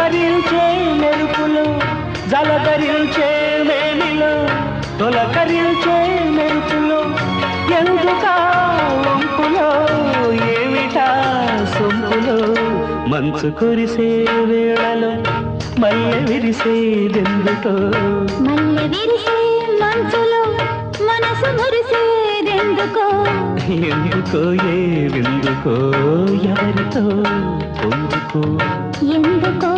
పులకరించే మెరుపులో జలధరించే మేనిలో తొలకరించే మెరుపులో ఎందుకా వంపులో ఏమిటా సొంపులో మంచు కురిసే వేళలో మల్లె విరిసేదెందుకో మల్లె విరిసే మంచులో మనసు మురిసేదెందుకో ఎందుకో ఏవెందుకో ఎవరితో పొందుకో ఎందుకో